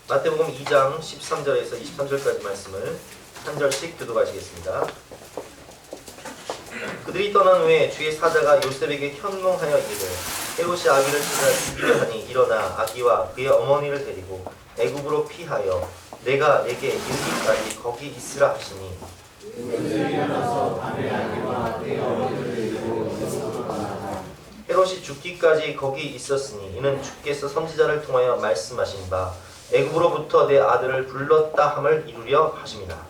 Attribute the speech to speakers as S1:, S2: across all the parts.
S1: 마태복음 2장 13절에서 23절까지 말씀을 한 절씩 교독하시겠습니다. 그들이 떠난 후에 주의 사자가 요셉에게 현몽하여 이르되 헤롯이 아기를 찾아 죽이려 하니 일어나 아기와 그의 어머니를 데리고 애굽으로 피하여 내가 내게 이르기까지 거기 있으라 하시니 헤롯이 죽기까지 거기 있었으니 이는 주께서 선지자를 통하여 말씀하신 바 애굽으로부터 내 아들을 불렀다 함을 이루려 하십니다.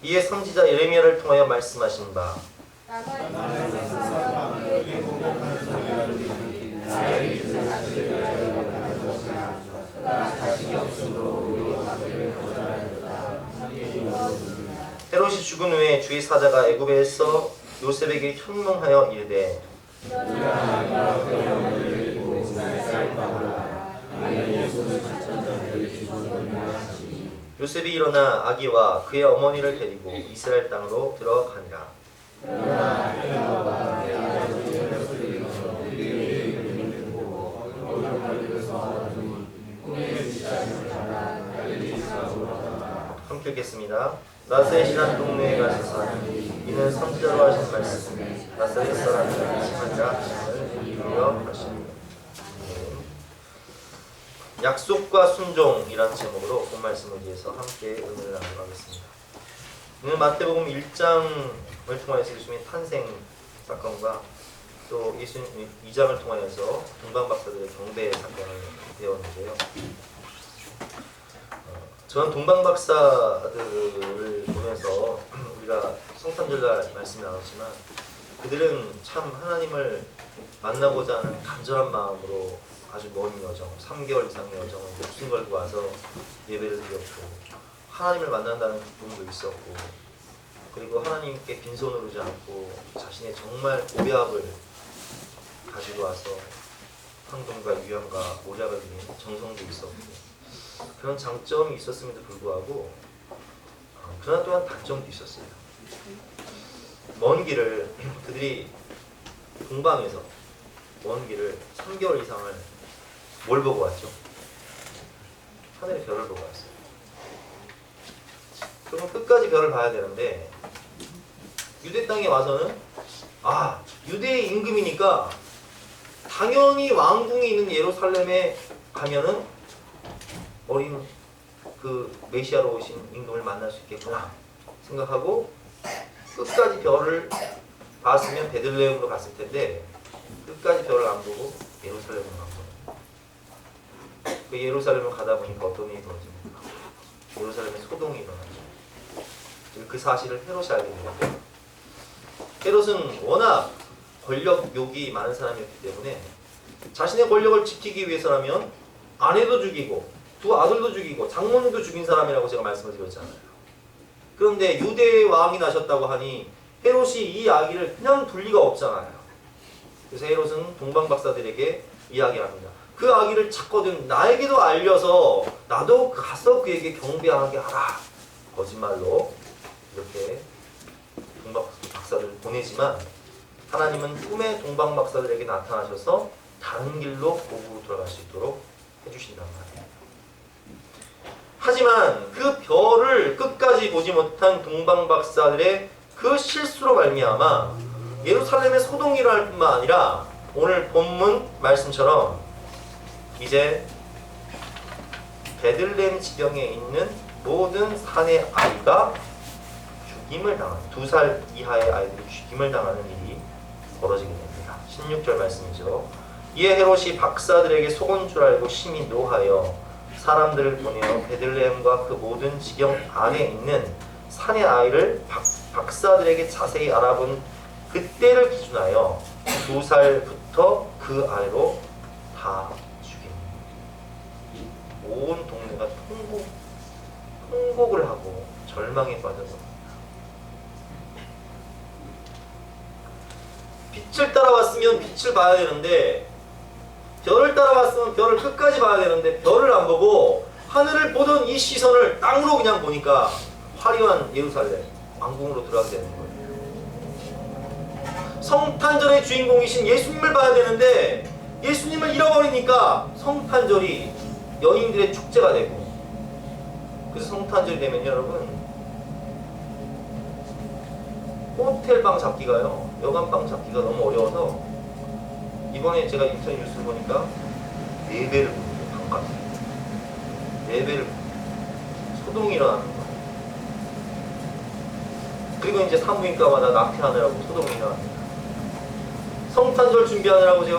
S1: 이에 선지자 예레미야를 통하여 말씀하신 바 헤롯이 죽은 후에 주의 사자가 애굽에서 요셉에게 현몽하여 이르되 요셉이 일어나 아기와 그의 어머니를 데리고 이스라엘 땅으로 들어가니라. 함께 읽겠습니다. 나사렛이란 동네에 가셔서 이는 선지자로 하신 말씀 나사렛 사람을 심하자 하심을 이루려 하시니. 약속과 순종이라는 제목으로 본 말씀을 위해서 함께 은혜를 나누겠습니다. 오늘 마태복음 1장을 통하여서 예수님의 탄생 사건과 또 예수님 2장을 통하여서 동방박사들의 경배 사건을 배웠는데요. 저는 동방박사들을 보면서 우리가 성탄절날 말씀을 나눴지만 그들은 참 하나님을 만나고자 하는 간절한 마음으로 아주 먼 여정, 3개월 이상의 여정을 목숨 걸고 와서 예배를 드렸고 하나님을 만난다는 기쁨도 있었고 그리고 하나님께 빈손으로 오지 않고 자신의 정말 고백을 가지고 와서 황동과 유연과 모략을 드린 정성도 있었고 그런 장점이 있었음에도 불구하고 그러나 또한 단점도 있었어요. 먼 길을 그들이 동방에서 먼 길을 3개월 이상을 뭘 보고 왔죠? 하늘의 별을 보고 왔어요. 그러면 끝까지 별을 봐야 되는데 유대 땅에 와서는 유대의 임금이니까 당연히 왕궁이 있는 예루살렘에 가면은 어린 그 메시아로 오신 임금을 만날 수 있겠구나 생각하고 끝까지 별을 봤으면 베들레헴으로 갔을 텐데 끝까지 별을 안 보고 예루살렘으로 간 거예요. 그 예루살렘을 가다 보니까 어떤 일이 벌어집니까? 예루살렘에 소동이 일어나죠. 그 사실을 헤롯이 알게 되는데 헤롯은 워낙 권력욕이 많은 사람이었기 때문에 자신의 권력을 지키기 위해서라면 아내도 죽이고 두 아들도 죽이고 장모님도 죽인 사람이라고 제가 말씀을 드렸잖아요. 그런데 유대의 왕이 나셨다고 하니 헤롯이 이 아기를 그냥 둘 리가 없잖아요. 그래서 헤롯은 동방박사들에게 이야기합니다. 그 아기를 찾거든 나에게도 알려서 나도 가서 그에게 경배하게 하라. 거짓말로 이렇게 동방박사들을 보내지만 하나님은 꿈에 동방박사들에게 나타나셔서 다른 길로 고국으로 돌아갈 수 있도록 해주신단 말이에요. 하지만 그 별을 끝까지 보지 못한 동방박사들의 그 실수로 말미암아 예루살렘의 소동이 일어날 뿐만 아니라 오늘 본문 말씀처럼 이제 베들레헴 지경에 있는 모든 산의 아이가 죽임을 당하는 2살 이하의 아이들이 죽임을 당하는 일이 벌어지게 됩니다. 16절 말씀이죠. 이에 헤롯이 박사들에게 속은 줄 알고 심히 노하여 사람들을 보내어 베들레헴과 그 모든 지경 안에 있는 산의 아이를 박사들에게 자세히 알아본 그때를 기준하여 2살부터 그 아래로 다 죽입니다. 온 동네가 통곡을 하고 절망에 빠진 겁니다. 빛을 따라왔으면 빛을 봐야 되는데 별을 따라왔으면 별을 끝까지 봐야 되는데 별을 안 보고 하늘을 보던 이 시선을 땅으로 그냥 보니까 화려한 예루살렘, 왕궁으로 들어가게 되는 거예요. 성탄절의 주인공이신 예수님을 봐야 되는데 예수님을 잃어버리니까 성탄절이 연인들의 축제가 되고, 그래서 성탄절이 되면 여러분 호텔방 잡기가요, 여관방 잡기가 너무 어려워서 이번에 제가 인터넷 뉴스를 보니까 4배를 부르고 반값 4배를 소동이 일어나는 거예요. 그리고 이제 산부인과마다 낙태하느라고 소동이 일어납니다. 성탄절 준비하느라고 제가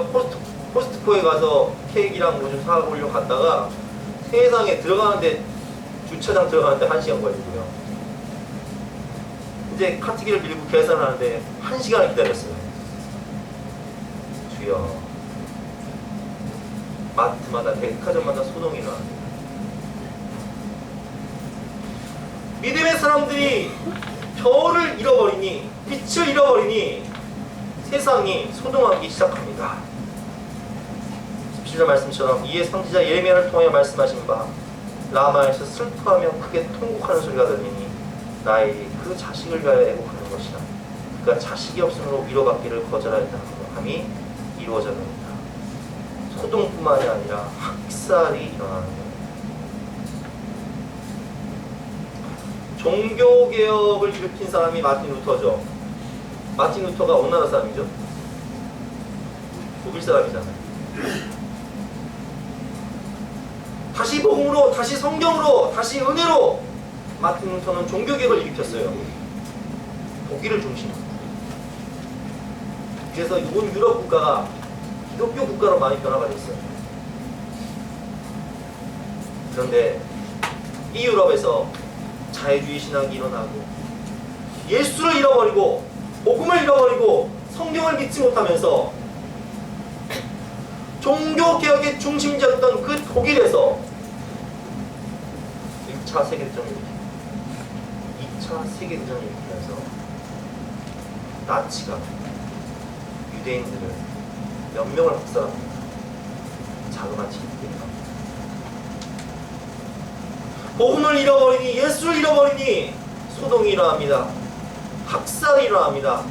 S1: 코스트코에 가서 케이크랑 뭐 좀 사오려고 갔다가 세상에 들어가는데, 주차장 들어가는데 1시간 걸리고요. 이제 카트기를 밀고 계산을 하는데 1시간을 기다렸어요. 주여, 마트마다 백화점마다 소동이 일어납니다. 믿음의 사람들이 별을 잃어버리니, 빛을 잃어버리니 세상이 소동하기 시작합니다. 17절 말씀처럼 이에 선지자 예레미야를 통하여 말씀하신 바, 라마에서 슬퍼하며 크게 통곡하는 소리가 들리니 나의 그 자식을 위하여 애곡하는 것이라. 그가 자식이 없으므로 위로받기를 거절하였다 함이 이루어졌느니라. 소동뿐만이 아니라 학살이 일어나는 거예요. 종교개혁을 일으킨 사람이 마틴 루터죠. 마틴 루터가 어느 나라 사람이죠? 독일 사람이잖아요. 다시 복음으로, 다시 성경으로, 다시 은혜로 마틴 루터는 종교개혁을 일으켰어요. 독일을 중심으로. 그래서 온 유럽 국가가 기독교 국가로 많이 변화가 됐어요. 그런데 이 유럽에서 자유주의 신학이 일어나고 예수를 잃어버리고 복음을 잃어버리고 성경을 믿지 못하면서 종교개혁의 중심지였던 그 독일에서 1차 세계대전을 일으키고 2차 세계대전을 일으키면서 나치가 유대인들을 몇 명을 학살합니다. 자그마치 일입니다. 복음을 잃어버리니, 예수를 잃어버리니 소동이 일어납니다. 학살이 일어납니다.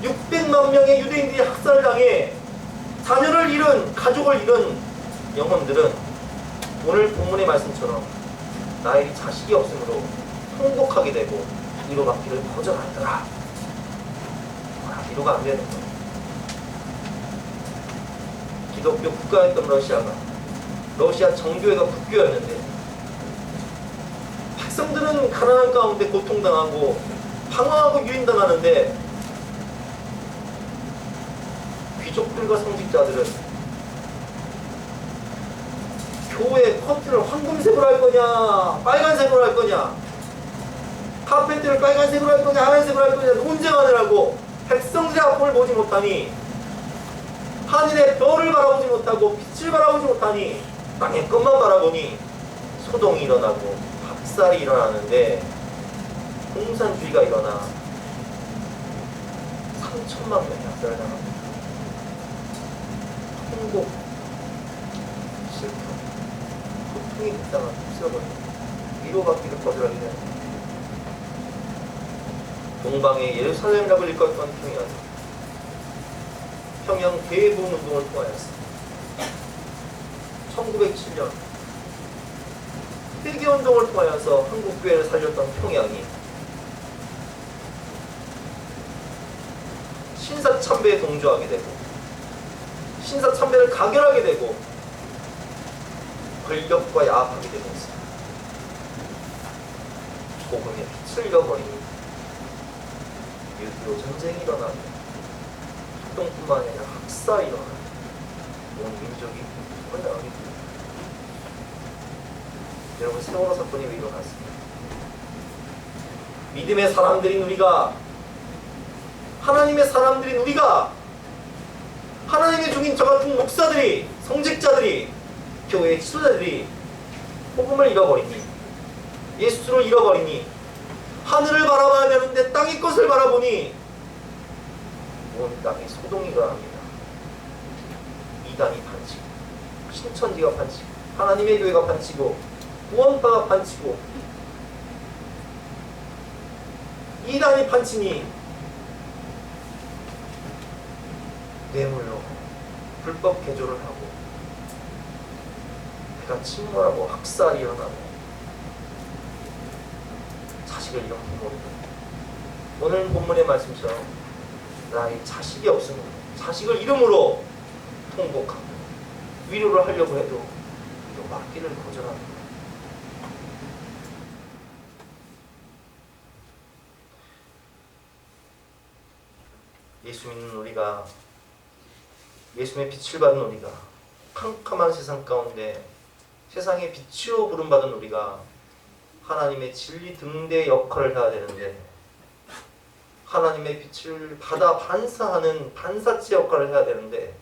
S1: 600만 명의 유대인들이 학살을 당해 자녀를 잃은, 가족을 잃은 영혼들은 오늘 본문의 말씀처럼 나의 자식이 없으므로 통곡하게 되고 위로받기를 거절하더라. 위로가 안 되는 거예요. 기독교 국가였던 러시아 정교회가 국교였는데 백성들은 가난한 가운데 고통당하고 방황하고 유인당하는데 귀족들과 성직자들은 교회 커튼을 황금색으로 할 거냐, 빨간색으로 할 거냐, 카페트를 빨간색으로 할 거냐, 하얀색으로 할 거냐 논쟁하느라고 백성들의 아픔을 보지 못하니, 하늘의 별을 바라보지 못하고 빛을 바라보지 못하니 땅의 것만 바라보니 소동이 일어나고 학살이 일어나는데, 공산주의가 일어나 3천만 명이 학살을 당합니다. 통곡, 슬픔, 고통이 불쌍한 흡수어버려 위로받기를 거절하게 되는 거예요. 동방의 예루살렘이라고 일컫던 평양 대부흥운동을 통하였어. 1907년 회개운동을 통하여서 한국교회를 살렸던 평양이 신사참배에 동조하게 되고 신사참배를 가결하게 되고 권력과 야합하게 되면서 복음의 빛을 잃어버리니 유교 전쟁이 일어나고 폭동뿐만 아니라 학살이 일어나고 온 민족이 혼란하게 됩니다. 여러분, 세월호 사건이 왜 일어났습니까? 믿음의 사람들인 우리가, 하나님의 사람들인 우리가, 하나님의 종인 저 같은 목사들이, 성직자들이, 교회의 지도자들이 복음을 잃어버리니, 예수를 잃어버리니, 하늘을 바라봐야 되는데 땅의 것을 바라보니 온 땅에 소동이 일어납니다. 이단이 판치고, 신천지가 판치고, 하나님의 교회가 판치고, 구원파가 판치고 이단이 판치니 뇌물로 불법 개조를 하고 배가 침몰하고 학살이 일어나고 자식을 잃은 부모들 오늘 본문의 말씀처럼 나의 자식이 없으므로 자식을 이름으로 통곡하고 위로를 하려고 해도 또 맡기를 거절합니다. 예수 믿는 우리가 예수님의 빛을 받은 우리가 캄캄한 세상 가운데 세상의 빛으로 부름받은 우리가 하나님의 진리 등대 역할을 해야 되는데 하나님의 빛을 받아 반사하는 반사체 역할을 해야 되는데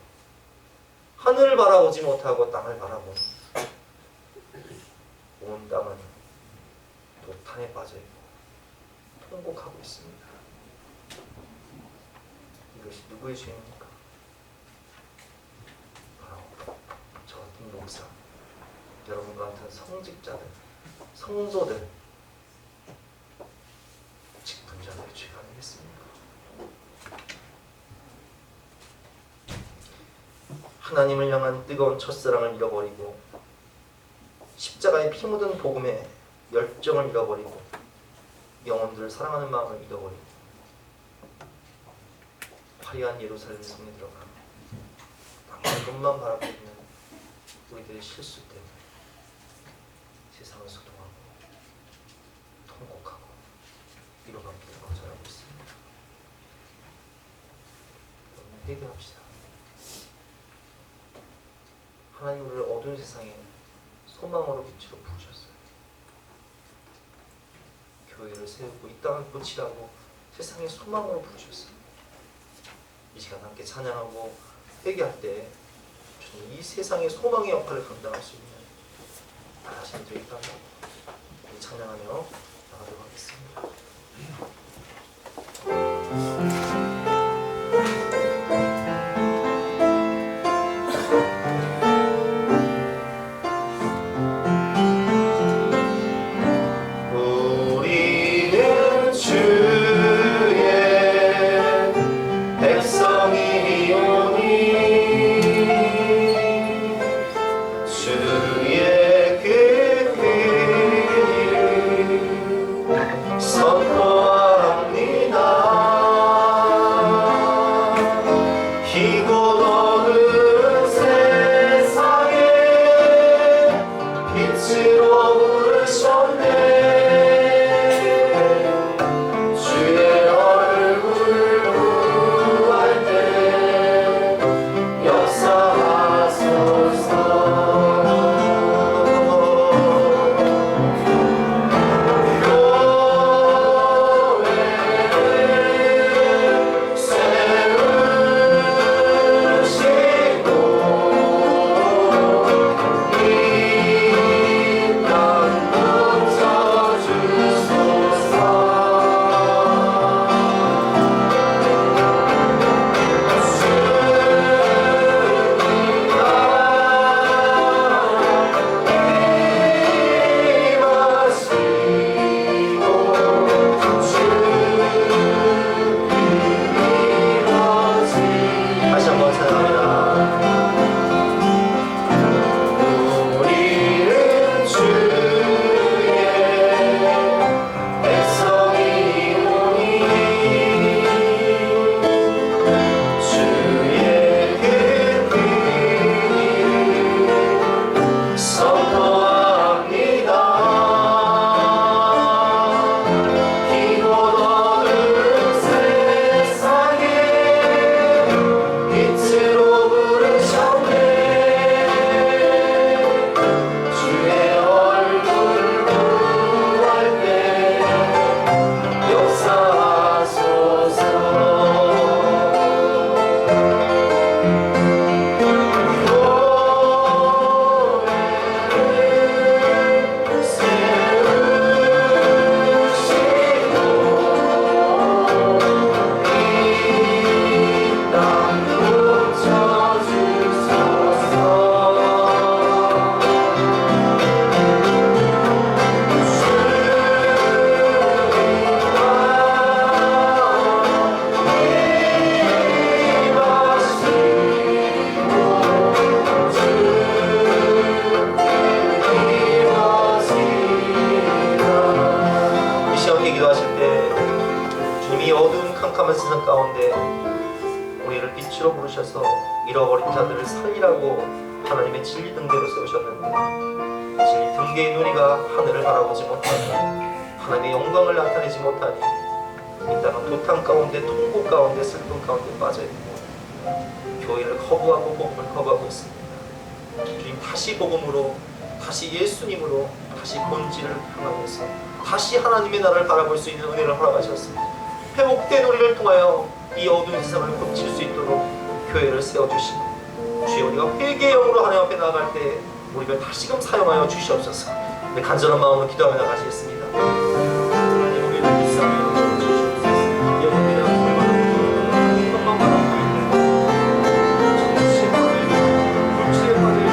S1: 하늘을 바라보지 못하고 땅을 바라보는 온 땅은 도탄에 빠져있고 통곡하고 있습니다. 이것이 누구의 죄입니까? 바로 저 같은 목사, 여러분과 같은 성직자들, 성도들, 직분자들의 죄가 아니겠습니까? 하나님을 향한 뜨거운 첫사랑을 잃어버리고 십자가의 피 묻은 복음에 열정을 잃어버리고 영혼들을 사랑하는 마음을 잃어버리고 화려한 예루살렘 성에 들어가 당연한 것만 바라보고 있는 우리들의 실수 때문에 세상을 소동하고 통곡하고 위로받기를 거절하고 있습니다. 여러분 회개합시다. 하나님 우리를 어두운 세상에 소망으로 빛으로 부으셨어요. 교회를 세우고 이 땅을 고치라고 세상의 소망으로 부으셨어요. 이 시간 함께 찬양하고 회개할 때 저는 이 세상의 소망의 역할을 감당할 수 있는 나 자신이 되겠다 하고 찬양하며 나가도록 하겠습니다. 선포하 캄캄한 세상 가운데 우리를 빛으로 부르셔서 잃어버린 자들을 살리라고 하나님의 진리 등대로 세우셨는데 진리 등대의 누리가 하늘을 바라보지 못하니 하나님의 영광을 나타내지 못하니 이 땅은 도탄 가운데 통곡 가운데 슬픔 가운데 빠져있고 교회를 거부하고 복음을 거부하고 있습니다. 주님 다시 복음으로 다시 예수님으로 다시 본질을 향하여서 다시 하나님의 나라를 바라볼 수 있는 은혜를 허락하셨습니다. 회복된 우리를 통하여 이 어두운 세상을 고칠 수 있도록 교회를 세워주시고 주여 우리가 회개의 영으로 하나님 앞에 나아갈 때 우리를 다시금 사용하여 주시옵소서. 네, 간절한 마음으로 기도하며 나가시겠습니다. 하나님 우리를 불쌍히 여겨 주시옵소서. 예수님이라 불만하고 것만 바라보고 있는 정치에 빠져있는 불치에 빠져있는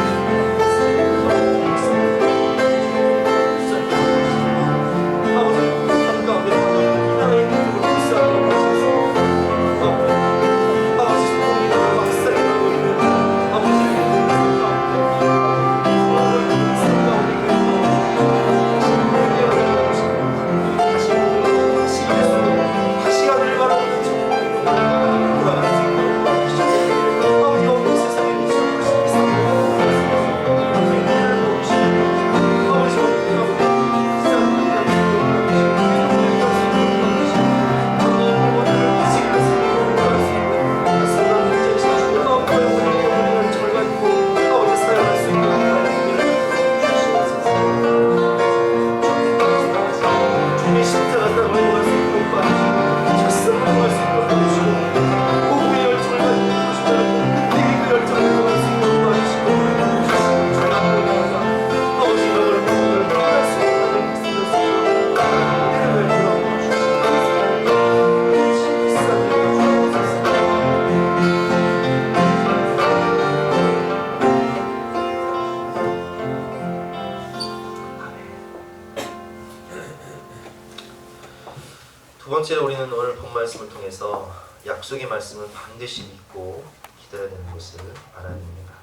S1: 두 번째로 우리는 오늘 본 말씀을 통해서 약속의 말씀을 반드시 믿고 기다려야 되는 것을 알아야 됩니다.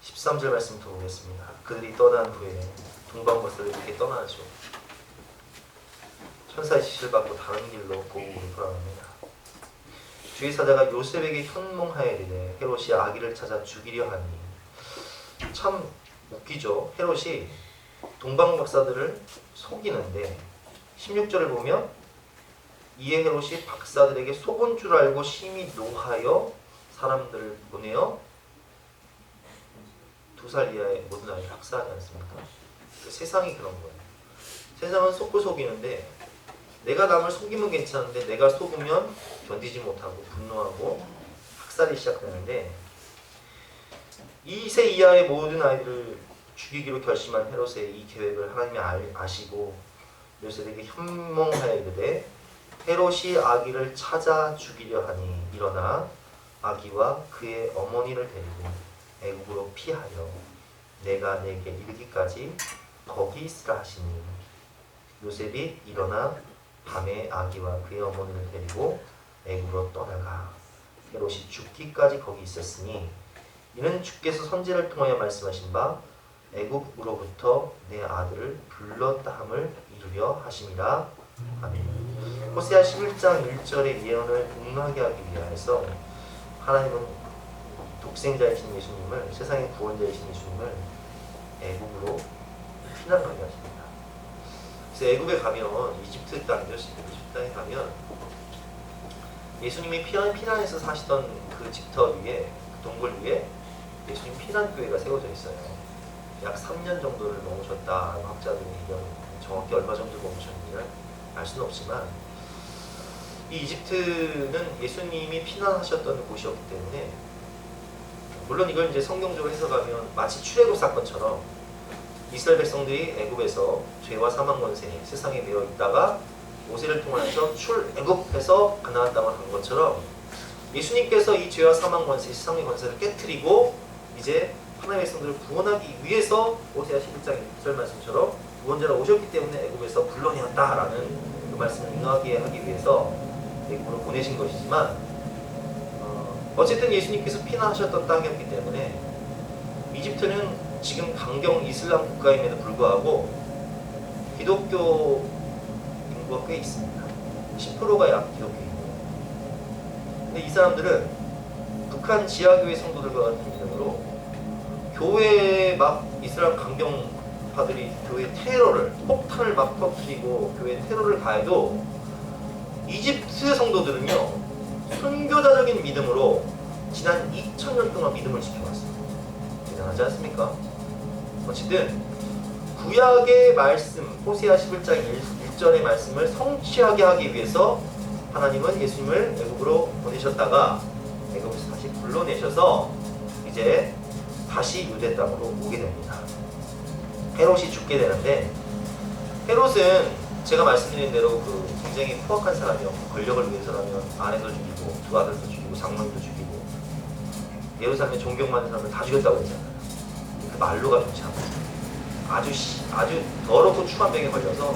S1: 13절 말씀부터 보겠습니다. 그들이 떠난 후에 동방버스를 이렇게 떠나죠. 천사의 지시를 받고 다른 길로 고국으로 돌아갑니다. 주의 사자가 요셉에게 현몽하여 이르되 헤롯이 아기를 찾아 죽이려 하니. 참 웃기죠. 헤롯이 동방박사들을 속이는데 16절을 보면 이에 헤롯이 박사들에게 속은 줄 알고 심히 노하여 사람들을 보내어 2살 이하의 모든 아이를 학살하지 않습니까? 세상이 그런 거예요. 세상은 속고 속이는데 내가 남을 속이면 괜찮은데 내가 속으면 견디지 못하고 분노하고 학살이 시작되는데 2세 이하의 모든 아이들을 죽이기로 결심한 헤롯의 이 계획을 하나님이 아시고 요셉에게 현몽하여 이르되 헤롯이 아기를 찾아 죽이려 하니 일어나 아기와 그의 어머니를 데리고 애국으로 피하여 내가 내게 이르기까지 거기 있으라 하시니 요셉이 일어나 밤에 아기와 그의 어머니를 데리고 애국으로 떠나가 헤롯이 죽기까지 거기 있었으니 이는 주께서 선지자를 통하여 말씀하신 바 애국으로부터 내 아들을 불렀다 함을 이루려 하심이라. 아멘. 호세아 11장 1절의 예언을 복하게 하기 위하여서 하나님은 독생자이신 예수님을, 세상의 구원자이신 예수님을 애국으로 피난가게 하십니다. 그래서 애국에 가면 이집트 땅에 가면 예수님이 피난해서 사시던 그 집터 위에, 그 동굴 위에 예수님 피난교회가 세워져 있어요. 약 3년 정도를 머무셨다고 학자들이 얘기합니다. 정확히 얼마 정도 머무셨는지를 알 수는 없지만 이 이집트는 예수님이 피난하셨던 곳이었기 때문에 물론 이걸 이제 성경적으로 해석하면 마치 출애굽 사건처럼 이스라엘 백성들이 애굽에서 죄와 사망 권세, 세상에 매여 있다가 모세를 통해서 출애굽해서 가나안 땅을 간 것처럼 예수님께서 이 죄와 사망 권세, 세상의 권세를 깨트리고 이제 하나님의 백성들을 구원하기 위해서 호세아 11장 1절 말씀처럼 구원자로 오셨기 때문에 애굽에서 불러내었다라는 그 말씀을 응하게 하기 위해서 애굽으로 보내신 것이지만 어쨌든 예수님께서 피난하셨던 땅이었기 때문에 이집트는 지금 강경 이슬람 국가임에도 불구하고 기독교 인구가 꽤 있습니다. 10%가 약 기독교인이고 근데 이 사람들은 북한 지하교회 성도들과 같은 믿음으로 교회에 막 이스라엘 강경파들이 교회 테러를 폭탄을 막 터뜨리고 교회 테러를 가해도 이집트 성도들은요 순교자적인 믿음으로 지난 2000년 동안 믿음을 지켜왔어요. 대단하지 않습니까? 어쨌든 구약의 말씀 호세아 11장 1절의 말씀을 성취하게 하기 위해서 하나님은 예수님을 애굽으로 보내셨다가 애굽에서 다시 불러내셔서 이제 다시 유대 땅으로 오게 됩니다. 헤롯이 죽게 되는데, 헤롯은 제가 말씀드린 대로 그 굉장히 포악한 사람이었고 권력을 위해서라면 아내도 죽이고 두 아들도 죽이고 장모님도 죽이고 예루살렘에 존경받는 사람을 다 죽였다고 했잖아요. 그 말로가 좋지 않아요. 아주 더럽고 추한 병에 걸려서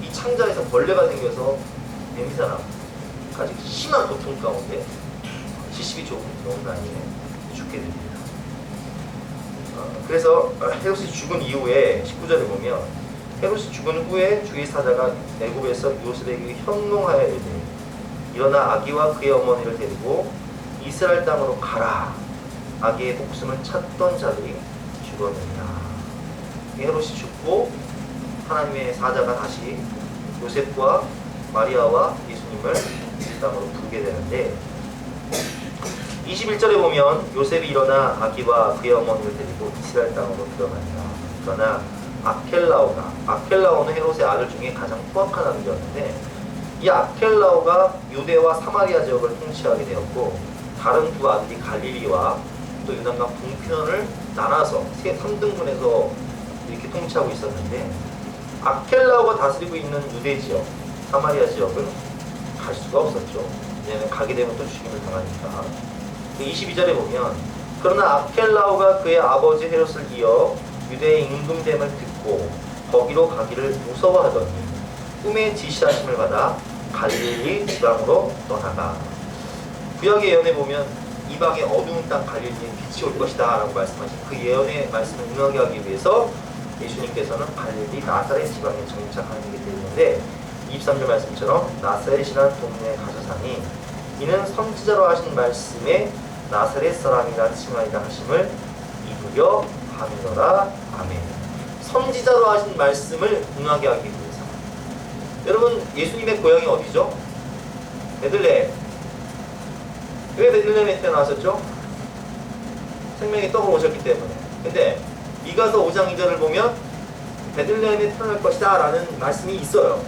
S1: 이 창자에서 벌레가 생겨서 냄새나까지 심한 고통 가운데 70이 조금 넘은 나이에 죽게 됩니다. 그래서 헤롯이 죽은 이후에 19절에 보면 헤롯이 죽은 후에 주의 사자가 애굽에서 요셉에게 현몽하여 이르되 일어나 아기와 그의 어머니를 데리고 이스라엘 땅으로 가라. 아기의 목숨을 찾던 자들이 죽었느니라. 헤롯이 죽고 하나님의 사자가 다시 요셉과 마리아와 예수님을 이 땅으로 부르게 되는데 21절에 보면 요셉이 일어나 아기와 그의 어머니를 데리고 이스라엘 땅으로 들어가니라. 그러나 아켈라오는 헤롯의 아들 중에 가장 포악한 아들이었는데 이 아켈라오가 유대와 사마리아 지역을 통치하게 되었고 다른 두 아들이 갈릴리와 또 유단과 동편을 나눠서 3등분해서 이렇게 통치하고 있었는데 아켈라오가 다스리고 있는 유대 지역, 사마리아 지역은 갈 수가 없었죠. 왜냐하면 가게 되면 또 죽임을 당하니까. 22절에 보면 그러나 아켈라오가 그의 아버지 헤롯을 이어 유대의 임금됨을 듣고 거기로 가기를 무서워하더니 꿈에 지시하심을 받아 갈릴리 지방으로 떠나가. 구약의 예언에 보면 이방의 어두운 땅 갈릴리에 빛이 올 것이다 라고 말씀하신 그 예언의 말씀을 응하게 하기 위해서 예수님께서는 갈릴리 나사렛 지방에 정착하게 되는데 23절 말씀처럼 나사렛이라는 동네에 가서사니 이는 선지자로 하신 말씀에 나사렛 사람이라 칭하리라 하심을 이루려 함이더라. 아멘. 선지자로 하신 말씀을 응하게 하기 위해서. 여러분 예수님의 고향이 어디죠? 베들레헴. 왜 베들레헴에 태어나셨죠? 생명의 떡을 오셨기 때문에. 근데 미가서 5장 2절을 보면 베들레헴에 태어날 것이다 라는 말씀이 있어요.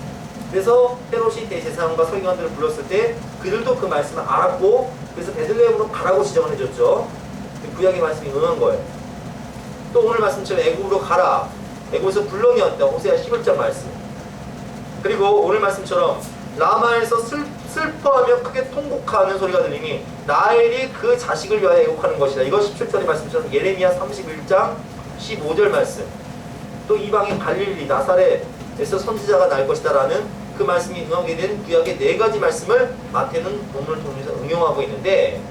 S1: 그래서 헤롯이 대제사장과 서기관들을 불렀을 때 그들도 그 말씀을 알았고 그래서 베들레헴으로 가라고 지정을 해줬죠. 구약의 말씀이 응한 거예요. 또 오늘 말씀처럼 애굽으로 가라. 애굽에서 불러내었다. 호세아 11장 말씀. 그리고 오늘 말씀처럼 라마에서 슬퍼하며 크게 통곡하는 소리가 들리니 라헬이 그 자식을 위하여 애곡하는 것이다. 이거 17절의 말씀처럼 예레미야 31장 15절 말씀. 또 이방인 갈릴리 나사렛에서 선지자가 날 것이다 라는 그 말씀이 응하게 된 구약의 4가지 말씀을 마태는 본문을 통해서 응용하고 있는데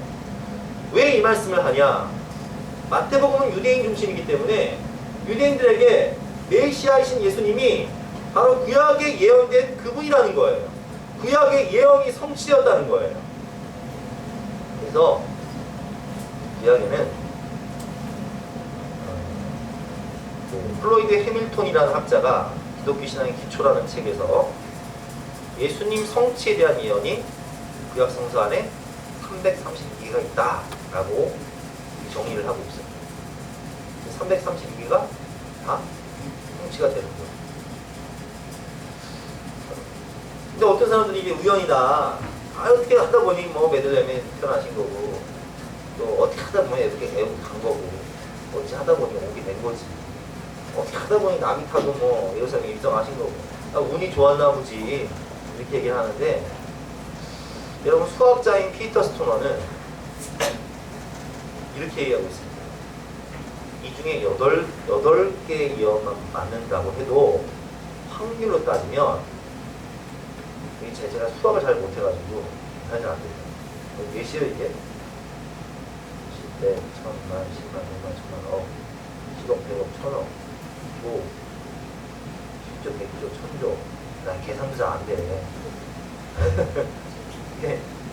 S1: 왜 이 말씀을 하냐? 마태복음은 유대인 중심이기 때문에 유대인들에게 메시아이신 예수님이 바로 구약에 예언된 그분이라는 거예요. 구약의 예언이 성취되었다는 거예요. 그래서 구약에는 플로이드 해밀턴이라는 학자가 기독교 신앙의 기초라는 책에서 예수님 성취에 대한 예언이 구약 성서 안에 332개가 있다라고 정의를 하고 있어요. 332개가 다 성취가 되는 거예요. 근데 어떤 사람들이 이게 우연이다. 어떻게 하다 보니 뭐 베들레헴에 태어나신 거고 또 어떻게 하다 보니 이렇게 애국 간 거고 어찌 하다 보니 오게 된 거지. 어떻게 하다 보니 나비 타고 뭐 예루살렘에 입성하신 거고 운이 좋았나 보지 이렇게 얘기를 하는데 여러분 수학자인 피터 스토너는 이렇게 얘기하고 있습니다. 이 중에 8개의 예언만 맞는다고 해도 확률로 따지면 제가 수학을 잘 못해가지고 계산이 안 돼요. 몇이에요 이게? 10대, 1000만, 10만, 100만, 1000만, 억, 10억, 100억, 1000억, 조, 10조, 100조, 1000조. 난 계산도 잘 안 돼.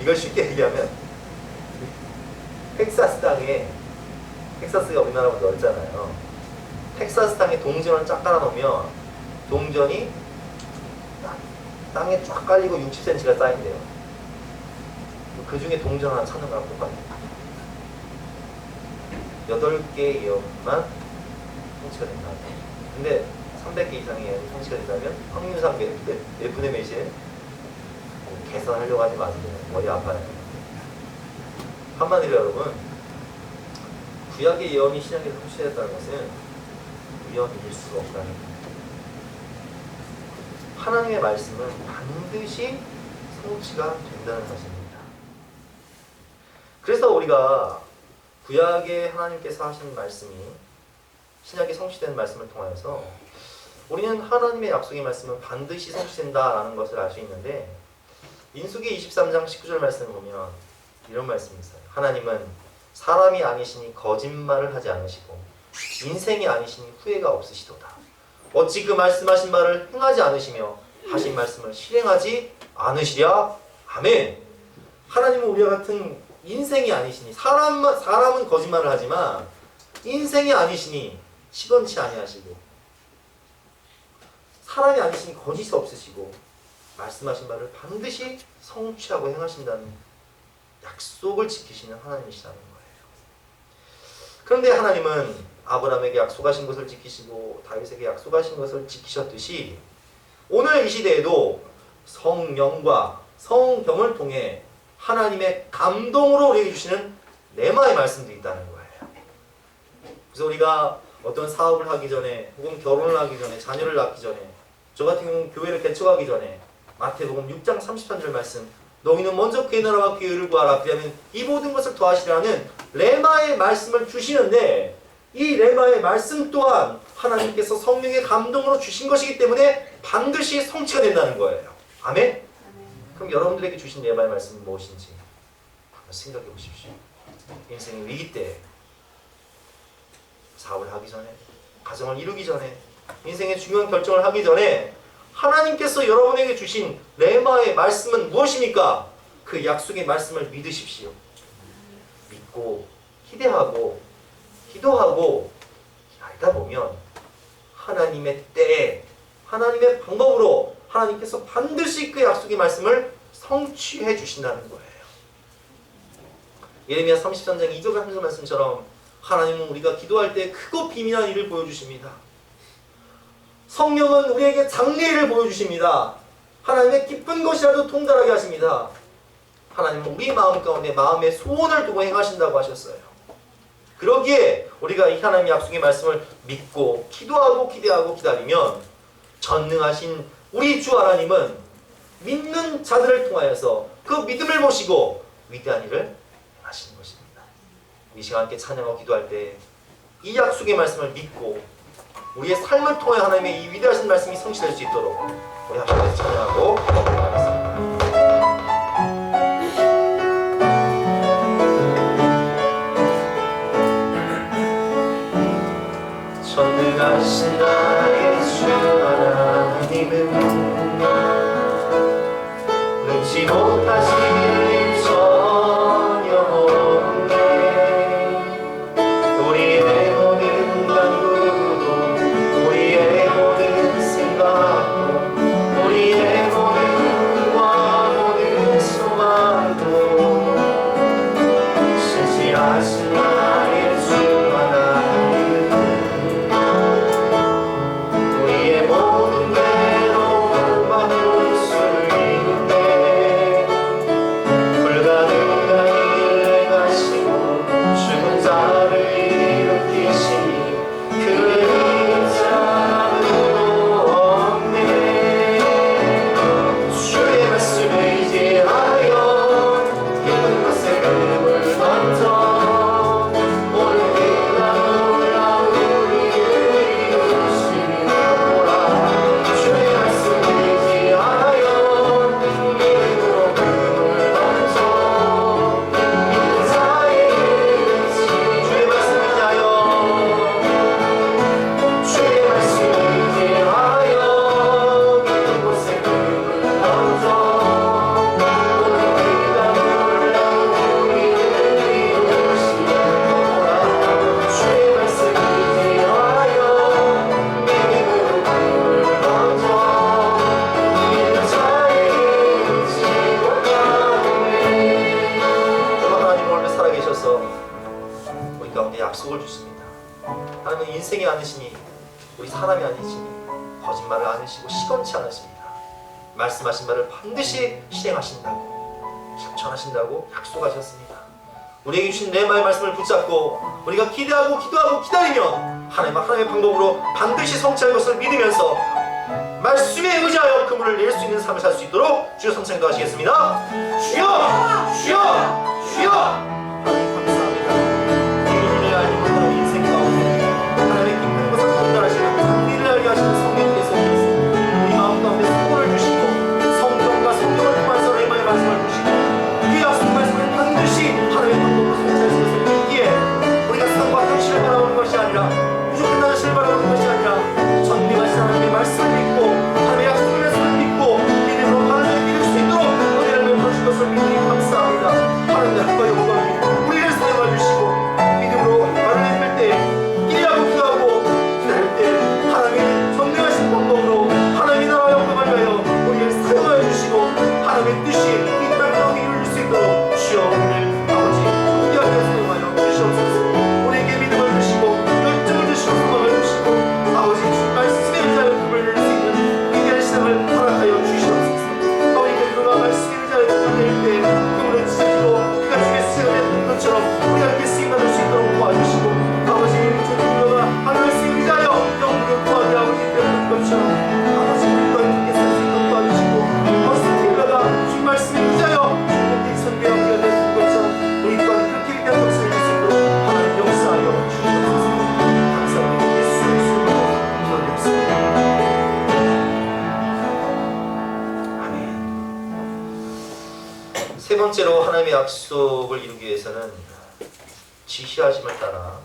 S1: 이걸 쉽게 얘기하면 텍사스 땅에, 텍사스가 우리나라보다 넓잖아요. 텍사스 땅에 동전을 쫙 깔아놓으면 동전이 땅에 쫙 깔리고 60cm가 쌓인대요. 그 중에 동전 하나 찾는 거랑 똑같아요. 8개의 예언만 성취가 된다. 근데 300개 이상의 예언이 성취가 된다면 확률상 몇 분의 몇이에요? 계산하려고 하지 마세요. 머리 아파요. 한마디로 여러분, 구약의 예언이 신약에 성취됐다는 것은 우연일 수가 없다는 거예요. 하나님의 말씀은 반드시 성취가 된다는 사실입니다. 그래서 우리가 구약의 하나님께서 하신 말씀이 신약에 성취된 말씀을 통하여서 우리는 하나님의 약속의 말씀은 반드시 성취된다라는 것을 알 수 있는데, 민수기 23장 19절 말씀을 보면 이런 말씀이 있어요. 하나님은 사람이 아니시니 거짓말을 하지 않으시고 인생이 아니시니 후회가 없으시도다. 어찌 그 말씀하신 바를 행하지 않으시며 하신 말씀을 실행하지 않으시랴. 아멘. 하나님은 우리와 같은 인생이 아니시니, 사람은 거짓말을 하지만 인생이 아니시니 시건치 아니하시고, 사람이 아니시니 거짓이 없으시고 말씀하신 바를 반드시 성취하고 행하신다는 약속을 지키시는 하나님이시라는 거예요. 그런데 하나님은 아브라함에게 약속하신 것을 지키시고 다윗에게 약속하신 것을 지키셨듯이 오늘 이 시대에도 성령과 성경을 통해 하나님의 감동으로 우리에게 주시는 레마의 말씀도 있다는 거예요. 그래서 우리가 어떤 사업을 하기 전에, 혹은 결혼을 하기 전에, 자녀를 낳기 전에, 저 같은 경우는 교회를 개척하기 전에 마태복음 6장 33절 말씀, 너희는 먼저 그의 나라와 그의 의를 구하라 그리하면 이 모든 것을 더하시라는 레마의 말씀을 주시는데, 이 레마의 말씀 또한 하나님께서 성령의 감동으로 주신 것이기 때문에 반드시 성취가 된다는 거예요. 아멘? 그럼 여러분들에게 주신 레마의 말씀은 무엇인지 한번 생각해 보십시오. 인생의 위기 때, 사업을 하기 전에, 가정을 이루기 전에, 인생의 중요한 결정을 하기 전에 하나님께서 여러분에게 주신 레마의 말씀은 무엇입니까? 그 약속의 말씀을 믿으십시오. 믿고 기대하고 기도하고 기다리다 보면 하나님의 때에, 하나님의 방법으로 하나님께서 반드시 그 약속의 말씀을 성취해 주신다는 거예요. 예레미야 33장 2절 3절 말씀처럼 하나님은 우리가 기도할 때 크고 비밀한 일을 보여주십니다. 성령은 우리에게 장래일을 보여주십니다. 하나님의 기쁜 것이라도 통달하게 하십니다. 하나님은 우리 마음 가운데 마음의 소원을 두고 행하신다고 하셨어요. 그러기에 우리가 이 하나님의 약속의 말씀을 믿고 기도하고 기대하고 기다리면 전능하신 우리 주 하나님은 믿는 자들을 통하여서 그 믿음을 보시고 위대한 일을 행하시는 것입니다. 이 시간 함께 찬양하고 기도할 때 이 약속의 말씀을 믿고 우리의 삶을 통해 하나님의 이 위대하신 말씀이 성취될 수 있도록 우리 함께 찬양하고 기도하겠습니다. 전능하신 나의 주 하나님은 능치 못하신 일 전혀 없네. 우리의 모든 간구도, 우리의 모든 생각도, 우리의 모든 꿈과 모든 소망도 신실하신 나의 주 하나님은 우리의 모든 괴로움 바꿀 수 있네. 우리 사람이 아니시니 거짓말을 안 하시고 시건치 않으십니다. 말씀하신 바를 반드시 실행하신다고, 실천하신다고 약속하셨습니다. 우리에게 주신 내 말씀을 붙잡고 우리가 기대하고 기도하고 기다리면 하나님의 방법으로 반드시 성취할 것을 믿으면서 말씀에 의지하여 그물을 낼 수 있는 삶을 살 수 있도록 주여 성찬 기도하시겠습니다. 주여! 주여! 주여! 하나님 감사합니다. 우리를 알고 하나님 인생 가운데 하나님의 기쁜 것을 전달하시는 장리를 알게 하시는 성령께서 오셨습니다. 우리 마음 가운데 소원을 주시고 성경과 성경을 통해서 레마의 말씀을 주시고 그 약속 말씀을 반드시 하나님의 방법으로 성취할 수 있을 수 있기에 우리가 상과 현실을 바라보는 것이 아니라 무조건 나를 바라보는 것이 아니라 전능하신 하나님의 말씀을 믿고 하나님의 약속의 말씀을 믿고 믿음으로 하나님을 믿을 수 있도록 은혜를 베풀어주신 것을 믿으니 감사합니다. 하나님의 학과 영광이 우리를 사용해 주시고 믿음으로 말을 믿을 때 기대하고 기도하고 기다릴 때 하나님의 전능하신 방법으로 하나님의 나라와 영광을 위하여 우리를 사용하여 주시고 하나님의 뜻이 이 땅 가운데 이루어질 수 있도록 주여 오늘 아버지 존귀하게 사용하여 주시옵소서. 우리에게 믿음을 주시고 열정을 주시고 소망을 주시고 아버지 주 말씀에 의지하여 금을 낼 수 있는 위대한 신앙을 허락하여 주시옵소서. 우리가 그가 말씀에 의지하여 금을 낼때 금으로 찢어지고 그가 주의 쓰여졌던 것처럼 우리가 이렇게 쓰임받을 수 있도록 도와주시고 아버지 조금이가 하나님의 의지하여 영국을 구하게 아버지 되는 것처럼 아버지 우리가 이렇게 살 수 있도록 도와주시고 어스티라가 주 말씀에 의지하여 주님께 선교하게 되는 것처럼 우리 또한 그렇게 위대한 것을 이룰 수 있도록 하나님 역사하여 주시옵소서. 감사합니다. 예수의 이름으로 기도드립니다. 아멘. 세 번째로 하나님의 약속을 이루기 위해서는 지시하심을 따라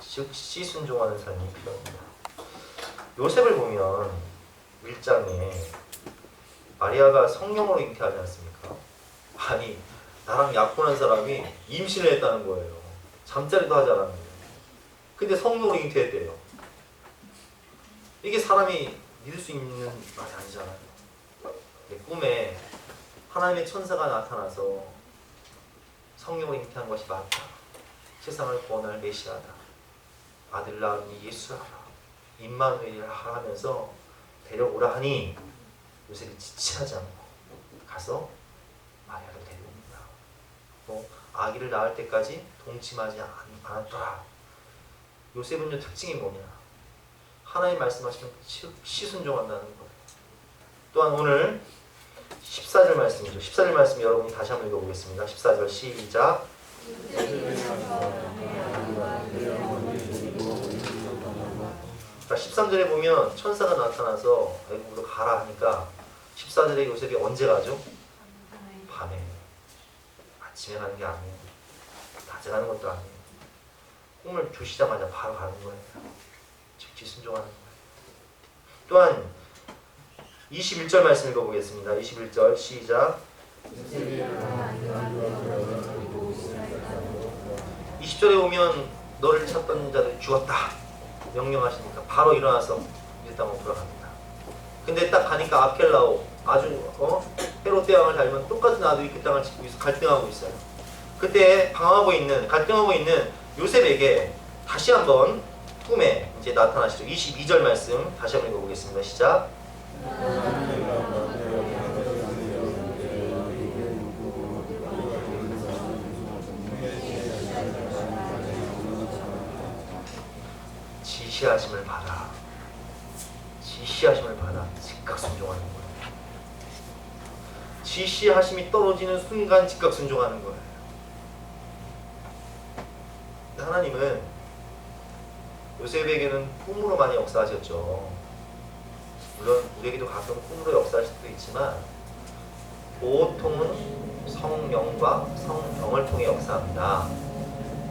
S1: 즉시 순종하는 삶이 필요합니다. 요셉을 보면 1장에 마리아가 성령으로 잉태하지 않습니까? 아니 나랑 약혼한 사람이 임신을 했다는 거예요. 잠자리도 하지 않았는데. 근데 성령으로 잉태했대요. 이게 사람이 믿을 수 있는 말이 아니잖아요. 꿈에 하나님의 천사가 나타나서 성령으로 잉태한 것이 맞다. 세상을 구원할 메시아다. 아들 낳으니 예수하라. 임마누엘이라 하면서 데려오라 하니 요셉이 지체하지 않고 가서 마리아를 데려옵니다. 아기를 낳을 때까지 동침하지 않았더라. 요셉은요 특징이 뭐냐? 하나님 말씀하시면 즉시 순종한다는 거예요. 또한 오늘 14절 말씀이죠. 14절 말씀 여러분이 다시 한번 읽어보겠습니다. 14절 시작. 자, 13절에 보면 천사가 나타나서 애굽으로 가라 하니까 14절에 요셉이 언제 가죠? 밤에. 아침에 가는 게 아니에요. 낮에 가는 것도 아니에요. 꿈을 주시자마자 바로 가는 거예요. 즉시 순종하는 거예요. 또한 21절 말씀 읽어보겠습니다. 21절 시작. 20절에 보면 너를 찾던 자들 죽었다 명령하시니까 바로 일어나서 이제 땅으로 돌아갑니다. 근데 딱 가니까 아켈라오 아주 헤롯 대왕을 닮은 똑같은 아들이 그 땅을 짓고 있어 갈등하고 있어요. 그때 갈등하고 있는 요셉에게 다시 한번 꿈에 이제 나타나시죠. 22절 말씀 다시 한번 읽어보겠습니다. 시작. 지시하심을 받아. 지시하심을 받아 즉각 순종하는 거예요. 지시하심이 떨어지는 순간 즉각 순종하는 거예요. 하나님은 요셉에게는 꿈으로 많이 역사하셨죠. 물론 우리에게도 가끔 꿈으로 역사하실 수도 있지만 보통은 성령과 성령을 통해 역사합니다.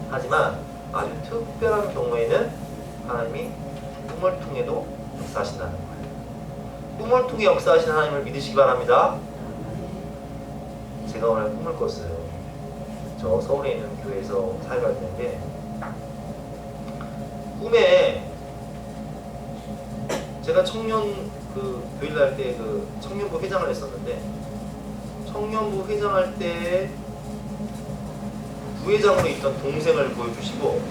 S1: 하지만 아주 특별한 경우에는 하나님이 꿈을 통해도 역사하신다는 거예요. 꿈을 통해 역사하시는 하나님을 믿으시기 바랍니다. 제가 오늘 꿈을 꿨어요. 저 서울에 있는 교회에서 사역할 때인데 꿈에 제가 청년 교일 날 때 청년부 회장을 했었는데 청년부 회장할 때 부회장으로 있던 동생을 보여주시고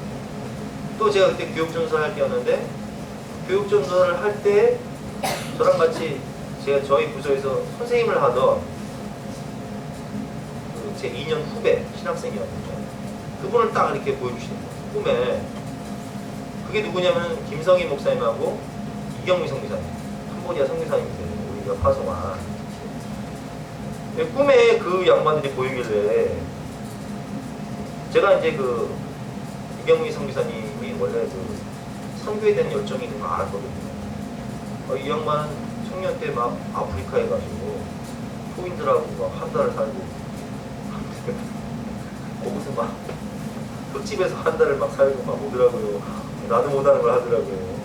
S1: 또 제가 그때 교육전사 할 때였는데 교육 전도를 할 때 저랑 같이 저희 부서에서 선생님을 하던 제 2년 후배 신학생이었죠. 그분을 딱 이렇게 보여주시는 거예요. 꿈에. 그게 누구냐면 김성희 목사님하고 이경미 성교사님, 캄보디아 성교사님이세요. 우리가 파송한. 꿈에 그 양반들이 보이길래 제가 이제 그 이경미 성교사님이 원래 그 선교에 대한 열정이 있는 거 알았거든요. 이 양반은 청년 때 막 아프리카에 가지고 포인들하고 막 한 달을 살고 거기서 막 흙집에서 한 달을 막 살고 막 오더라고요. 나도 못하는 걸 하더라고요.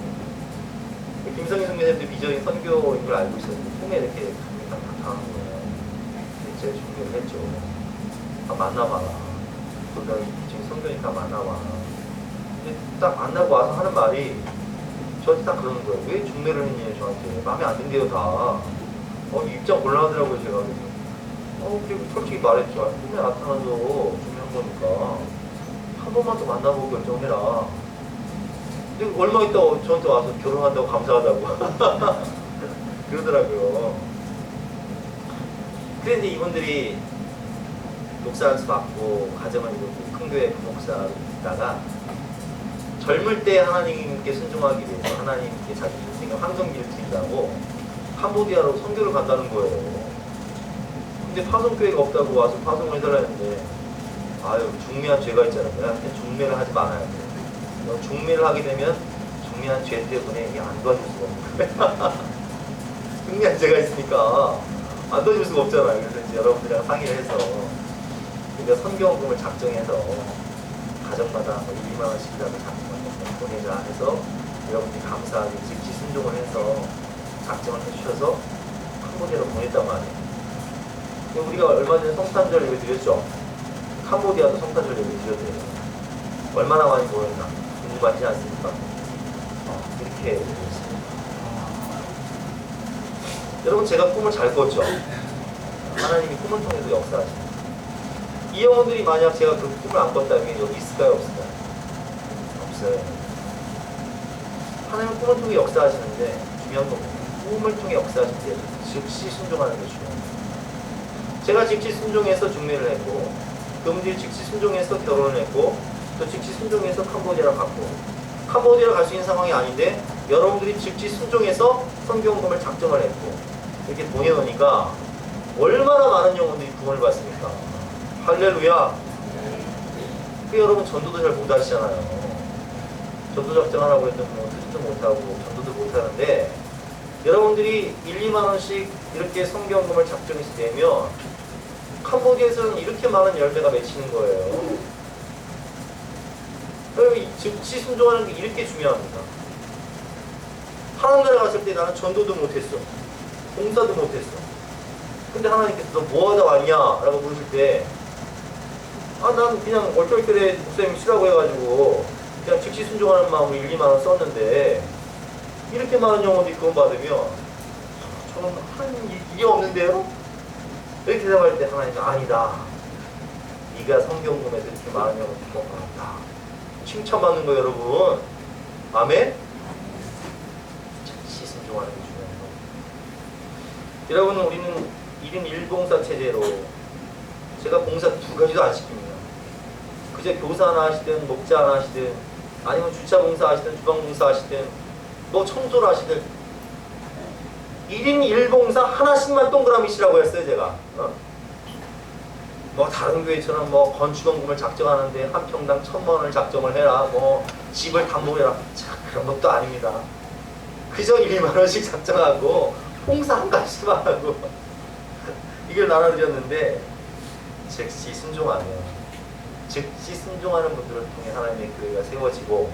S1: 김성희 선배님도 비전이 선교인 걸 알고 있었는데 꿈에 이렇게 딱 나타난 거예요. 제가 준비를 했죠. 만나봐라. 그러니까 지금 선교니까 만나봐라. 근데 딱 만나고 와서 하는 말이 저한테 딱 그러는 거예요. 왜 중매를 했냐 저한테. 마음에 안 든대요 다. 입장 곤란하더라고요 제가. 그리고 솔직히 말했죠. 꿈에 나타나서 중요한 거니까 한 번만 더 만나보고 결정해라. 근데 얼마 있다 저한테 와서 결혼한다고 감사하다고 그러더라고요. 그런데 이분들이 목사 안수 받고 가정을 이루고 큰 교회 부목사로 있다가 젊을 때 하나님께 순종하기 위해서 하나님께 자기 인생의 황금기를 드린다고 캄보디아로 선교를 간다는 거예요. 근데 파송교회가 없다고 와서 파송을 해달라 했는데 아유 중매한 죄가 있잖아요. 내한테 중매를 하지 말아야 돼. 너 중매를 하게 되면 중매한 죄 때문에 이게 안 도와줄 수가 없는 거예요. 중매한 죄가 있으니까 안 도와줄 수가 없잖아요. 그래서 이제 여러분들이랑 상의를 해서 우리가 선교원금을 작정해서 가정마다 1, 2만 원씩이라도 보내자 해서 여러분들이 감사하게 즉시 순종을 해서 작정을 해주셔서 캄보디아로 보냈단 말이에요. 우리가 얼마 전에 성탄절 예배 드렸죠. 캄보디아도 성탄절 예배 드렸대요. 얼마나 많이 모였나 궁금하지 않습니까? 이렇게 드렸습니다. 여러분 제가 꿈을 잘 꿨죠. 하나님이 꿈을 통해서 역사하십니다. 이 영혼들이 만약 제가 그 꿈을 안 꿨다면 여기 있을까요? 없을까요? 없어요. 하나님은 꿈을 통해 역사하시는데 중요한 겁니다. 꿈을 통해 역사하실 때 즉시 순종하는 게 중요합니다. 제가 즉시 순종해서 중매를 했고 그분들이 즉시 순종해서 결혼을 했고 또 즉시 순종해서 캄보디아를 갔고 캄보디아를 갈 수 있는 상황이 아닌데 여러분들이 즉시 순종해서 선교원금을 작정을 했고 이렇게 보내놓으니까 얼마나 많은 영혼들이 구원을 받습니까? 할렐루야. 그 여러분 전도도 잘 못하시잖아요. 전도 작정하라고 해도 뭐 듣지도 못하고 전도도 못하는데 여러분들이 1, 2만 원씩 이렇게 선교원금을 작정해서 내면 캄보디아에서는 이렇게 많은 열매가 맺히는 거예요. 즉시 순종하는 게 이렇게 중요합니다. 하나님 나라 갔을 때 나는 전도도 못했어. 봉사도 못했어. 근데 하나님께서 너 뭐하다 왔냐? 라고 물으실 때 난 그냥 얼떨결에 목사님이 쉬라고 해가지고 그냥 즉시 순종하는 마음으로 1, 2만 원 썼는데 이렇게 많은 영혼들이 구원 받으면 저는 하나님 일이 없는데요? 이렇게 생각할 때 하나님이 아니다. 네가 성경금에서 이렇게 많은 영혼들이 구원 받았다. 칭찬받는 거예요 여러분. 아멘? 즉시 순종하는 게 중요한 거예요. 여러분 우리는 1인 1봉사 체제로 제가 봉사 2가지도 안 시킵니다. 그저 교사 하나 하시든 목자 하나 하시든 아니면 주차 봉사 하시든 주방 봉사 하시든 뭐 청소를 하시든 1인 1봉사 하나씩만 동그라미 치라고 했어요 제가. 뭐 다른 교회처럼 뭐 건축원금을 작정하는데 한 평당 1,000만 원을 작정을 해라 뭐 집을 담보해라 자 그런 것도 아닙니다. 그저 1, 2만 원씩 작정하고 봉사 한 가지만 하고 이걸 나눠드렸는데 즉시 순종하면 즉시 순종하는 분들을 통해 하나님의 교회가 세워지고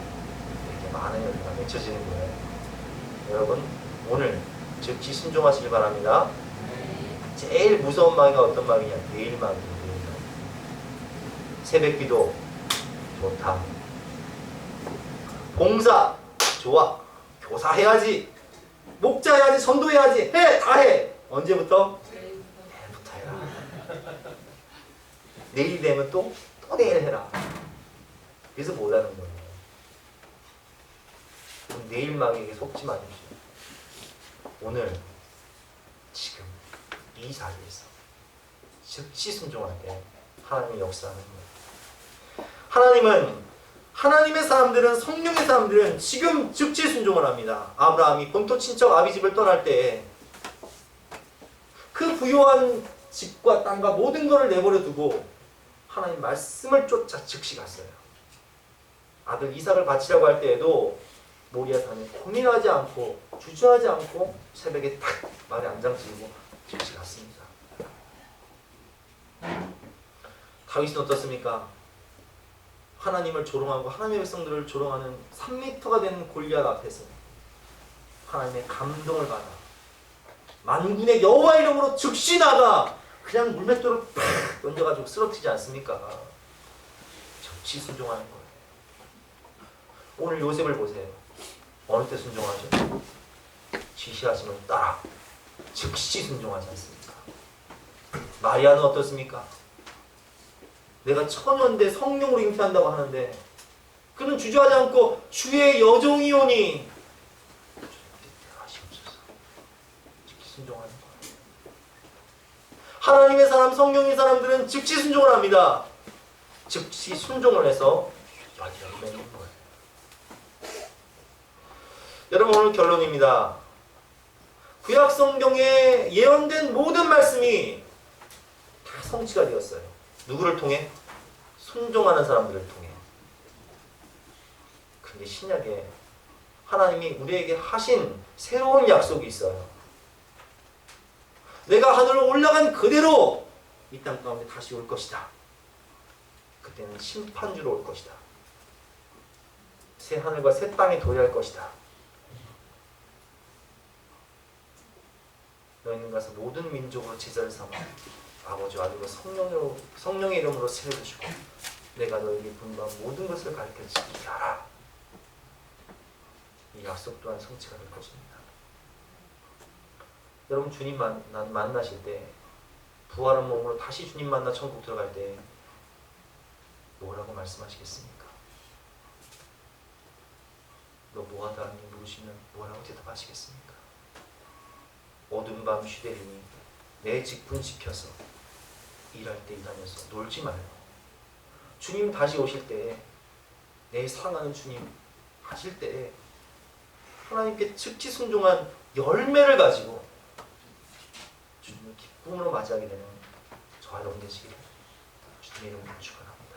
S1: 이렇게 많은 열매가 맺혀지는 거예요. 여러분 오늘 즉시 순종하시길 바랍니다. 제일 무서운 마귀가 어떤 마귀냐? 내일 마귀예요. 새벽기도 좋다. 봉사 좋아. 교사해야지. 목자해야지. 전도해야지. 해! 다 해! 언제부터? 내일부터 해라. 내일 되면 또 내일 해라. 그래서 못하는 거예요. 내일 마귀에게 속지 마십시오. 오늘 지금 이 자리에서 즉시 순종할 때 하나님의 역사하는 거예요. 하나님의 사람들은, 성령의 사람들은 지금 즉시 순종을 합니다. 아브라함이 본토 친척 아비 집을 떠날 때 그 부유한 집과 땅과 모든 것을 내버려 두고 하나님 말씀을 쫓아 즉시 갔어요. 아들 이삭을 바치라고 할 때에도 모리아 산에 고민하지 않고 주저하지 않고 새벽에 딱 말에 안장지고 즉시 갔습니다. 다윗은 어떻습니까? 하나님을 조롱하고 하나님의 백성들을 조롱하는 3m가 되는 골리앗 앞에서 하나님의 감동을 받아 만군의 여호와 이름으로 즉시 나가 그냥 물맷돌을 팍 던져가지고 쓰러뜨리지 않습니까? 즉시 순종하는 거예요. 오늘 요셉을 보세요. 어느 때 순종하죠? 지시하시면 따라 즉시 순종하지 않습니까? 마리아는 어떻습니까? 내가 처녀인데 성령으로 잉태한다고 하는데 그는 주저하지 않고 주의 여종이오니 하시옵소서. 즉시 순종하는 거예요. 하나님의 사람, 성령의 사람들은 즉시 순종을 합니다. 즉시 순종을 해서 열매를 맺는 거예요. 여러분, 오늘 결론입니다. 구약 성경에 예언된 모든 말씀이 다 성취가 되었어요. 누구를 통해? 순종하는 사람들을 통해. 근데 신약에 하나님이 우리에게 하신 새로운 약속이 있어요. 내가 하늘로 올라간 그대로 이 땅 가운데 다시 올 것이다. 그때는 심판주로 올 것이다. 새 하늘과 새 땅에 도래할 것이다. 너희는 가서 모든 민족으로 제자를 삼아 아버지와 아들과 성령의 이름으로 세례를 주고 내가 너에게 분부한 모든 것을 가르쳐 지키게 하라. 이 약속 또한 성취가 될 것입니다. 여러분, 주님 만나실 때 부활한 몸으로 다시 주님 만나 천국 들어갈 때 뭐라고 말씀하시겠습니까? 너 뭐하다 하니 물으시면 뭐라고 대답하시겠습니까? 어두운 밤 휴대리니 내 직분 지켜서 일할 때 일하면서 놀지 말고 주님 다시 오실 때 내 사랑하는 주님 하실 때 하나님께 즉시 순종한 열매를 가지고 주님을 기쁨으로 맞이하게 되는 저와 여러분 되시기를 주님의 이름으로 축원합니다.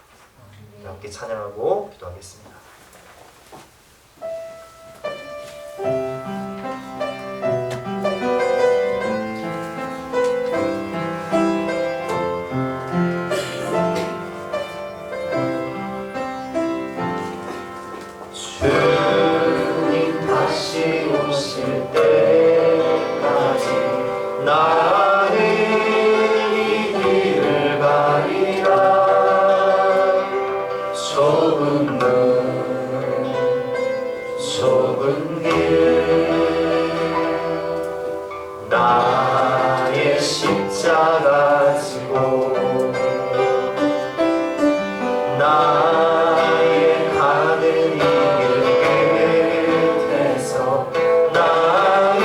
S1: 함께 찬양하고 기도하겠습니다.
S2: 나의 십자가 지고 나의 가는 이 길 끝에서 나는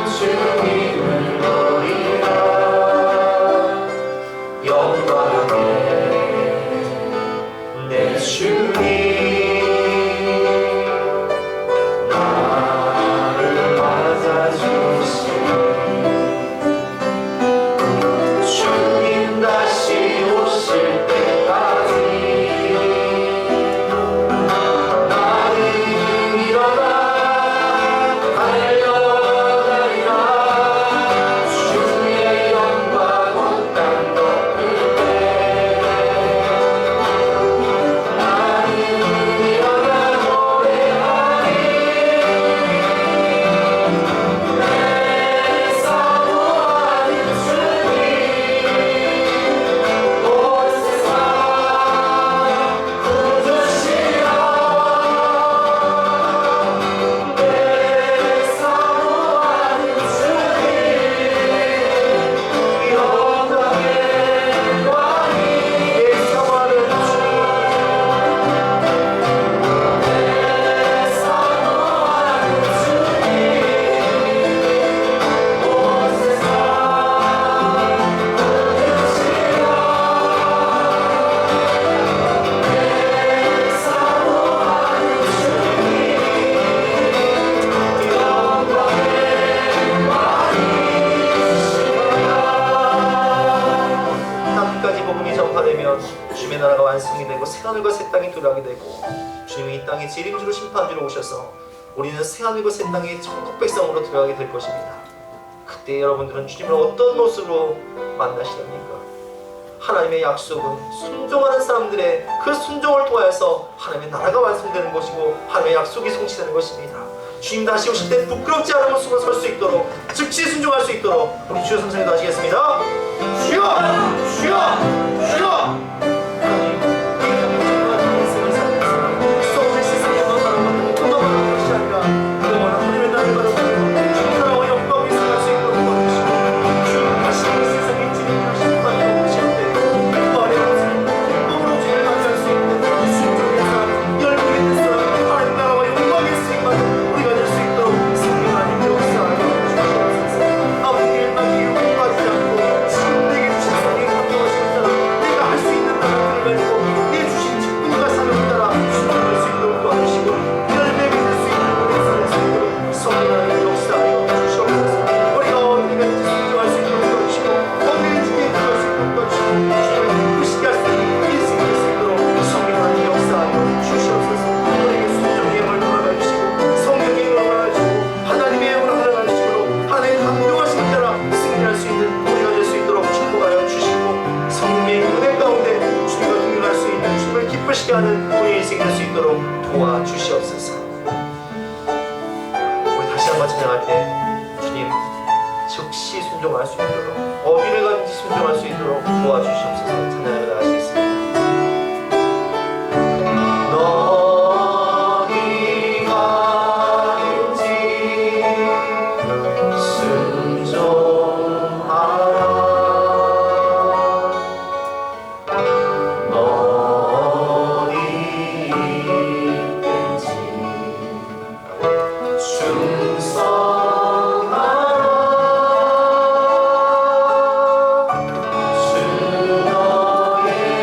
S2: 주님을 보리라. 영광에 내 주님 나를 맞아주시니
S1: 완성이 되고 새하늘과 새 땅이 들어가게 되고 주님이 이 땅에 재림주로 심판주로 오셔서 우리는 새하늘과 새 땅의 천국 백성으로 들어가게 될 것입니다. 그때 여러분들은 주님을 어떤 모습으로 만나시렵니까? 하나님의 약속은 순종하는 사람들의 그 순종을 통하여서 하나님의 나라가 완성되는 것이고 하나님의 약속이 성취되는 것입니다. 주님 다시 오실 때 부끄럽지 않은 모습으로 설 수 있도록 즉시 순종할 수 있도록 우리 주여 선생님도 하시겠습니다. 주여! 주여! 주여! 하나님, 이 당신과 인생을 살면서 썩은 세상에만 바라보는 것만 바라보는 것이 아니라 영원한 하나님의 나라를 바라보는 주님과 영광을 생각할 수 있도록 도와주시고 주님 다시 이 세상에 진행하신 것만 오실 때 부활의 모습을 영광으로 주님을 맞이할 수 있는 순종의 사람, 열매의 사람, 하나님 나라와 영광의 수익만 우리가 될 수 있도록 성령 하나님 역사하여 주시옵소서. 아버지 일만 이유까지 않고 지금 내게 주신 성령의 감동하시는 자로 내가 할 수 있는 나라들을 가지고 내 주신 직분과 사명을 따라 순종할 수 있도록 도와주시고 열매를 맺을 수 있는 우리의 삶을 수 있도록 성령 하나님 역사하여 주시옵소서. 우리가 어디든지 순종할 수 있도록 도와주시고 어디든지 기도할 수 있도록 도와주시고 주님을 기쁘시게 할 수 있는 인생이 될 수 있도록 성령 하나님 역사하여 주시옵소서. 우리에게 순종의 영을 허락하여 주시고 성령의 영을 허락하여 주시고 하나님의 영을 허락하여 주시고 하나님의 감동하신 따라 승리할 수 있는 우리가 될 수 있도록 축복하여 주시고 성령의 은혜 가운데 주님과 동행할 수 있는 주님을 기쁘시게 하는 우리의 인생이 될 수 있도록 도와주시옵소서. 우리 다시 한번 찬양할 때 주님 즉시 순종할 수 있도록 어디를 가든지 순종할 수 있도록 도와주시옵소서. 찬양을 나가시겠습니다. 어디 가든지 순종하라. 어디 있든지 충성하라. 주 너의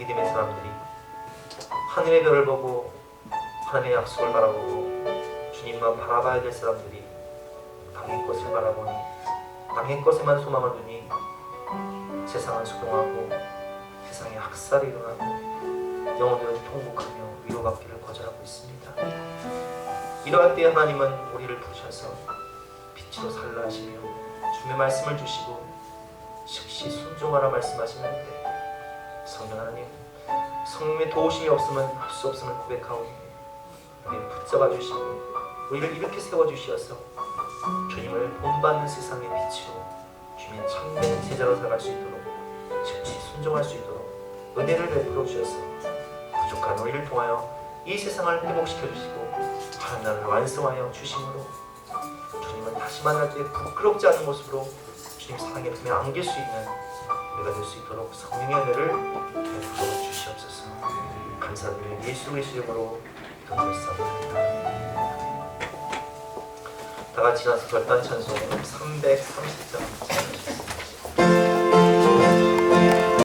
S1: 믿음의 사람들이 하늘의 별을 보고 하나님의 약속을 바라보고 주님만 바라봐야 될 사람들이 땅의 것을 바라보니 땅의 것에만 소망을 두니 세상은 소동하고 세상에 학살이 일어나고 영혼들은 통곡하며 위로받기를 거절하고 있습니다. 이러할 때 하나님은 우리를 부르셔서 빛으로 살라 하시며 주님의 말씀을 주시고 즉시 순종하라 말씀하시는데 성령 하나님, 성령의 도우심이 없으면 할 수 없음을 고백하오니 우리를 붙잡아 주시고 우리를 이렇게 세워주시어서 주님을 본받는 세상의 빛으로 주님의 참된 제자로 살아갈 수 있도록 즉시 순종할 수 있도록 은혜를 베풀어 주셔서 부족한 우리를 통하여 이 세상을 회복시켜 주시고 하나님 나라를 완성하여 주심으로 주님은 다시 만날 때 부끄럽지 않은 모습으로 주님 사랑의 품에 안길 수 있는 우리가 될 수 있도록 성령의 은혜를 베풀어 주시옵소서. 감사드리며 예수 그리스도의 이름으로 기도드렸사옵나이다. 다 같이 나서 결단 찬송 330장